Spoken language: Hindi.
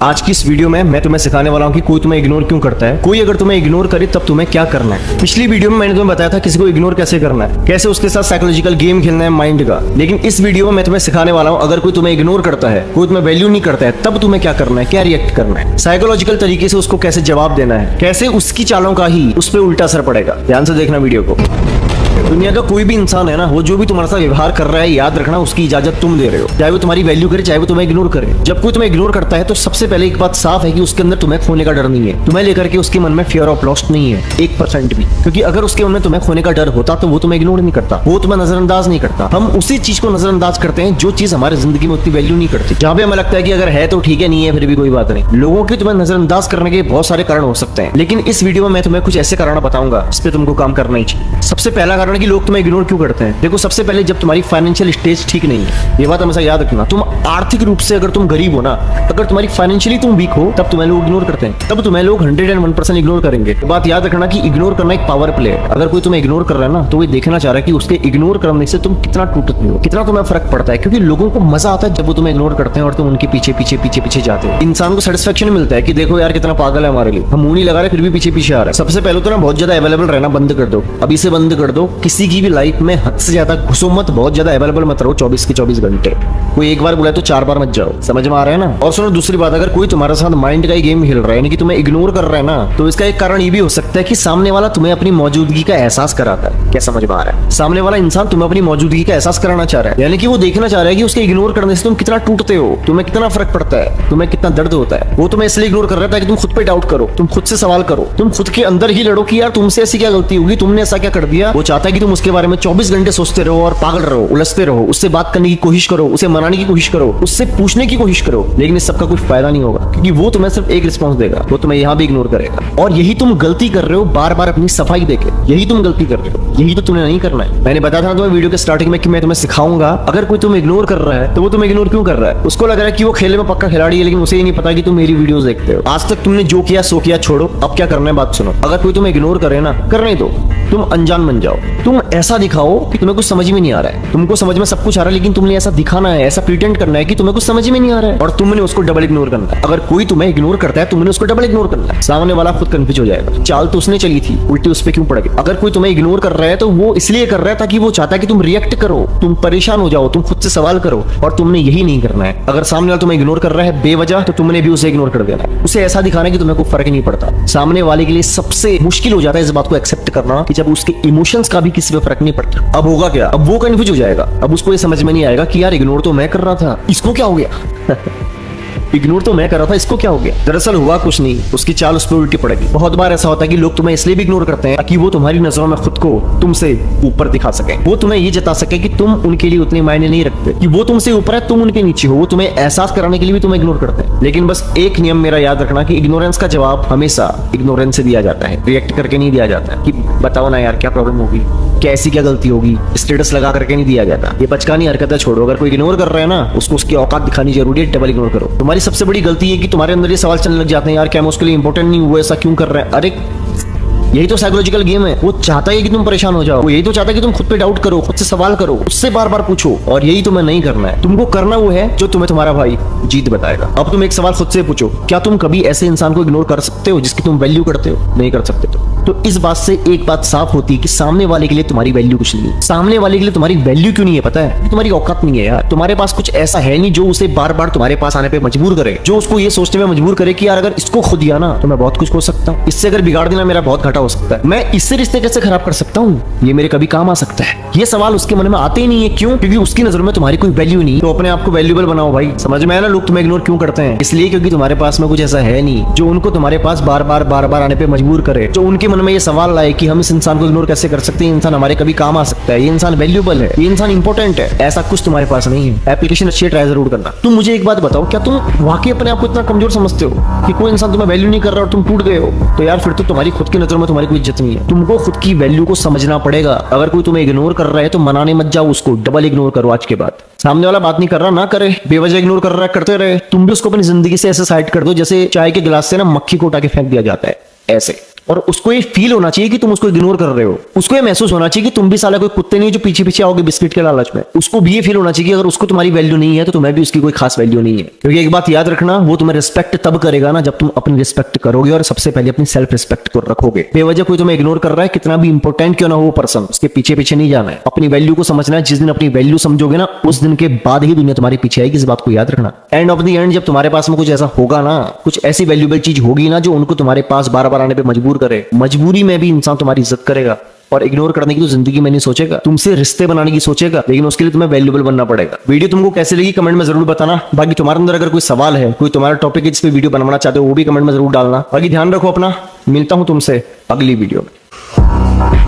आज की इस वीडियो में मैं तुम्हें सिखाने वाला हूँ कि कोई तुम्हें इग्नोर क्यों करता है, कोई अगर तुम्हें इग्नोर करे तब तुम्हें क्या करना है। पिछली वीडियो में मैंने तुम्हें बताया था किसी को इग्नोर कैसे करना है, कैसे उसके साथ साइकोलॉजिकल गेम खेलना है माइंड का। लेकिन इस वीडियो में मैं तुम्हें सिखाने वाला हूँ अगर कोई तुम्हें इग्नोर करता है, कोई तुम्हें वैल्यू नहीं करता है, तब तुम्हें क्या करना है, क्या रिएक्ट करना है, साइकोलॉजिकल तरीके से उसको कैसे जवाब देना है, कैसे उसकी चालों का ही उस पर उल्टा असर पड़ेगा। ध्यान से देखना वीडियो को। दुनिया का कोई भी इंसान है ना, वो जो भी तुम्हारे साथ व्यवहार कर रहा है, याद रखना उसकी इजाजत तुम दे रहे हो। चाहे वो तुम्हारी वैल्यू करे, चाहे वो तुम्हें इग्नोर करे। जब कोई तुम्हें इग्नोर करता है तो सबसे पहले एक बात साफ है कि उसके अंदर तुम्हें खोने का डर नहीं है। तुम्हें लेकर के उसके मन में फियर ऑफ लॉस्ट नहीं है 1% भी। क्योंकि अगर उसके मन में तुम्हें खोने का डर होता तो वो तुम्हें इग्नोर नहीं करता, वो तुम्हें नजरअंदाज नहीं करता। हम उसी चीज को नजरअंदाज करते हैं जो चीज हमारी जिंदगी में उतनी वैल्यू नहीं करती। जहां पे हमें लगता है कि अगर है तो ठीक है, नहीं है फिर भी कोई बात नहीं। लोगों के तुम्हें नजरअंदाज करने के बहुत सारे कारण हो सकते हैं, लेकिन इस वीडियो में मैं तुम्हें कुछ ऐसे कारण बताऊंगा इस पे तुमको काम करना ही चाहिए। सबसे पहला कारण है कि लोग तुम्हें इग्नोर क्यों करते हैं। देखो, सबसे पहले जब तुम्हारी फाइनेंशियल स्टेज ठीक नहीं है, ये बात हमेशा याद रखना। तुम आर्थिक रूप से अगर तुम गरीब हो ना, अगर तुम्हारी फाइनेंशियली तुम वीक हो, तब तुम्हें लोग इग्नोर करते हैं, तब तुम्हें लोग 101% इग्नोर करेंगे। तो बात याद रखना कि इग्नोर करना एक पावर प्ले है। अगर कोई तुम्हें इग्नोर कर रहा है ना, तो वो देखना चाह रहा है कि उसके इग्नोर करने से तुम कितना टूटते हो, कितना तुम्हें फर्क पड़ता है। क्योंकि लोगों को मजा आता है जब वो तुम्हें इग्नोर करते हैं और तुम उनके पीछे पीछे पीछे पीछे जाते हो। इंसान को सेटिस्फेक्शन मिलता है कि देखो यार कितना पागल है हमारे लिए, हम मुंह नहीं लगा रहे फिर भी पीछे पीछे आ रहा है। सबसे पहले तो ना बहुत ज्यादा अवेलेबल रहना बंद कर दो, अभी से बंद कर दो। किसी की भी लाइफ में हद से ज्यादा घुसो मत, बहुत ज्यादा अवेलेबल मत रहो 24 के 24 घंटे। कोई एक बार बुलाए तो 4 बार मत जाओ। समझ में आ रहा है ना। और सुनो, दूसरी बात, अगर कोई तुम्हारे साथ माइंड का ही गेम खेल रहा है, यानी कि तुम्हें इग्नोर कर रहा है ना, तो इसका एक कारण ये भी हो सकता है कि सामने वाला तुम्हें अपनी मौजूदगी का एहसास कराता है। क्या समझ में आ रहा है? सामने वाला इंसान तुम्हें अपनी मौजूदगी का एहसास कराना चाह रहा है, यानी कि वो देखना चाह रहा है कि उसके इग्नोर करने से तुम कितना टूटते हो, तुम्हें कितना फर्क पड़ता है, तुम्हें कितना दर्द होता है। वो तुम्हें इसलिए इग्नोर कर रहा है ताकि तुम खुद पे डाउट करो, तुम खुद से सवाल करो, तुम खुद के अंदर ही लड़ो कि यार तुमसे ऐसी क्या गलती होगी, तुमने ऐसा क्या कर दिया। वो चाहता है कि तुम उसके बारे में 24 घंटे सोचते रहो और पागल रहो, उलझते रहो, उससे बात करने की कोशिश करो, उसे मनाने की कोशिश करो, उससे पूछने की कोशिश करो। लेकिन इस सबका कोई फायदा नहीं होगा, क्योंकि वो तुम्हें सिर्फ एक रिस्पॉन्स देगा, वो तुम्हें यहाँ भी इग्नोर करेगा। और यही तुम गलती कर रहे हो बार बार अपनी सफाई देके, यही तुम गलती कर रहे हो, यही तो तुम्हें नहीं करना है। मैंने बताया था तुम्हें वीडियो के स्टार्टिंग में कि मैं तुम्हें सिखाऊंगा अगर कोई तुम्हें इग्नोर कर रहा है तो वो तुम्हें इग्नोर क्यों कर रहा है। उसको लग रहा है कि वो खेले में पक्का खिलाड़ी है, लेकिन उसे ही नहीं पता कि तुम मेरी वीडियोस देखते हो। आज तक तुमने जो किया सो किया, छोड़ो। अब क्या करना है बात सुनो। अगर कोई तुम्हें इग्नोर करे ना, करने दो, तुम अनजान बन जाओ। तुम ऐसा दिखाओ कि तुम्हें कुछ समझ में नहीं आ रहा है। तुमको समझ में सब कुछ आ रहा है, लेकिन तुमने ऐसा दिखाना है, ऐसा प्रिटेंड करना है कि तुम्हें कुछ समझ में नहीं आ रहा है, और तुमने उसको डबल इग्नोर करना है। अगर कोई तुम्हें इग्नोर करता है, तुमने उसको डबल इग्नोर करना है। सामने वाला खुद कंफ्यूज हो जाएगा, चाल तो उसने चली थी, उल्टी उस पे क्यों पड़ गई। अगर कोई तुम्हें इग्नोर कर रहा है तो वो इसलिए कर रहा है ताकि वो चाहता है कि तुम रिएक्ट करो, तुम परेशान हो जाओ, तुम खुद से सवाल करो, और तुमने यही नहीं करना है। अगर सामने वाला तुम्हें इग्नोर कर रहा है बेवजह, तो तुमने भी उसे इग्नोर कर देना है। उसे ऐसा दिखाना है कि तुम्हें कोई फर्क नहीं पड़ता। सामने वाले के लिए सबसे मुश्किल हो जाता है इस बात को एक्सेप्ट करना कि जब उसके इमोशंस का भी किसी पे फर्क नहीं पड़ता। अब होगा क्या, अब वो कंफ्यूज हो जाएगा। अब उसको ये समझ में नहीं आएगा कि यार इग्नोर तो मैं कर रहा था, इसको क्या हो गया। इग्नोर तो मैं कर रहा था, इसको क्या हो गया। दरअसल हुआ कुछ नहीं, उसकी चाल उस पर उल्टी पड़ेगी। बहुत बार ऐसा होता है कि लोग तुम्हें इसलिए भी इग्नोर करते हैं ताकि वो तुम्हारी नजरों में खुद को तुमसे ऊपर दिखा सके। वो तुम्हें ये जता सके कि तुम उनके लिए उतने मायने नहीं रखते, कि वो तुमसे ऊपर है, तुम उनके नीचे हो। वो तुम्हें एहसास कराने के लिए भी तुम्हें इग्नोर करते हैं। लेकिन बस एक नियम मेरा याद रखना कि इग्नोरेंस का जवाब हमेशा इग्नोरेंस से दिया जाता है, रिएक्ट करके नहीं दिया जाता है कि बताओ ना यार क्या प्रॉब्लम होगी, कैसी क्या गलती होगी, स्टेटस लगा करके नहीं दिया जाता। ये बचकानी हरकतें छोड़ो। अगर कोई इग्नोर कर रहा है ना, उसको उसकी औकात दिखानी जरूरी है, डबल इग्नोर करो। तुम्हारी सबसे बड़ी गलती है कि तुम्हारे अंदर ये सवाल चलने लग जाते हैं, यार क्या मैं उसके लिए इंपॉर्टेंट नहीं, वो ऐसा क्यों कर रहा है। अरे यही तो साइकोलॉजिकल गेम है। वो चाहता है कि तुम परेशान हो जाओ, वो यही तो चाहता है कि तुम खुद पे डाउट करो, खुद से सवाल करो, उससे बार बार पूछो। और यही तुम्हें नहीं करना है। तुमको करना वो है जो तुम्हें तुम्हारा भाई जीत बताएगा। अब तुम एक सवाल खुद से पूछो, क्या तुम कभी ऐसे इंसान को इग्नोर कर सकते हो जिसकी तुम वैल्यू करते हो? नहीं कर सकते। तो इस बात से एक बात साफ होती है कि सामने वाले के लिए तुम्हारी वैल्यू कुछ नहीं है। सामने वाले के लिए तुम्हारी वैल्यू क्यों नहीं है पता है? तुम्हारी औकात नहीं है यार। तुम्हारे पास कुछ ऐसा है नहीं जो उसे बार बार तुम्हारे पास आने पे मजबूर करे, जो उसको ये सोचने में मजबूर करे कि यार अगर इसको खो दिया ना तो मैं बहुत कुछ हो सकता हूँ, इससे अगर बिगाड़ देना मेरा बहुत घाटा हो सकता है, मैं इससे रिश्ते कैसे खराब कर सकता हूँ, ये मेरे कभी काम आ सकता है। ये सवाल उसके मन में आते ही नहीं है। क्यों? क्योंकि उसकी नजर में तुम्हारी कोई वैल्यू नहीं। तो अपने आप को वैल्यूएबल बनाओ भाई। समझ में आया ना? लोग तुम्हें इग्नोर क्यों करते हैं? इसलिए क्योंकि तुम्हारे पास में कुछ ऐसा है नहीं जो उनको तुम्हारे पास बार बार आने पे मजबूर करे, जो उनके मन में ये सवाल लाए कि हम इस इंसान को इग्नोर कैसे कर सकते हैं, इंसान हमारे कभी काम आ सकता है, ये इंसान वैल्यूएबल है, ये इंसान इंपॉर्टेंट है। ऐसा कुछ तुम्हारे पास नहीं है। एप्लीकेशन अच्छी ट्राई जरूर करना। तुम मुझे एक बात बताओ, क्या तुम वाकई अपने आप को इतना कमजोर समझते हो कि कोई इंसान तुम्हें वैल्यू नहीं कर रहा और तुम टूट गए हो? तो यार फिर तो तुम्हारी खुद की नजरों में तुम्हारी कोई इज्जत नहीं है। तुमको खुद की वैल्यू को समझना पड़ेगा। अगर कोई तुम्हें इग्नोर कर रहा है तो मनाने मत जाओ उसको, डबल इग्नोर करो। आज के बाद सामने वाला बात नहीं कर रहा ना करे, बेवजह इग्नोर कर रहा है करते रहे, तुम भी उसको अपनी जिंदगी से ऐसे साइड कर दो जैसे चाय के गिलास से ना मक्खी को उठा के फेंक दिया जाता है। ऐसे और उसको ये फील होना चाहिए कि तुम उसको इग्नोर कर रहे हो। उसको ये महसूस होना चाहिए कि तुम भी साला कोई कुत्ते नहीं जो पीछे पीछे आओगे बिस्किट के लालच में। उसको भी ये फील होना चाहिए कि अगर उसको तुम्हारी वैल्यू नहीं है तो तुम्हें भी उसकी कोई खास वैल्यू नहीं है। क्योंकि एक बात याद रखना, वो तुम्हें रिस्पेक्ट तब करेगा ना जब तुम अपनी रिस्पेक्ट करोगे और सबसे पहले अपनी सेल्फ रिस्पेक्ट को रखोगे। बेवजह कोई तुम्हें इग्नोर कर रहा है, कितना भी इंपॉर्टेंट क्यों ना हो वो पर्सन, उसके पीछे पीछे नहीं जाना है। अपनी वैल्यू को समझना है। जिस दिन अपनी वैल्यू समझोगे ना, उस दिन के बाद ही दुनिया तुम्हारे पीछे आएगी। इस बात को याद रखना। एंड ऑफ द एंड जब तुम्हारे पास में कुछ ऐसा होगा ना, कुछ ऐसी वैल्यूएबल चीज होगी ना जो उनको तुम्हारे पास बार बार आने पे मजबूर करे, मजबूरी में भी इंसान तुम्हारी इज्जत करेगा। और इग्नोर करने की तो जिंदगी में नहीं सोचेगा, तुमसे रिश्ते बनाने की सोचेगा, लेकिन उसके लिए तुम्हें वैल्यूएबल बनना पड़ेगा। वीडियो तुमको कैसे लगी कमेंट में जरूर बताना। बाकी तुम्हारे अंदर अगर कोई सवाल है, कोई तुम्हारा टॉपिक है जिस पे वीडियो बनवाना चाहते हो, वो भी कमेंट में जरूर डालना। बाकी ध्यान रखो अपना, मिलता हूं तुमसे अगली वीडियो में।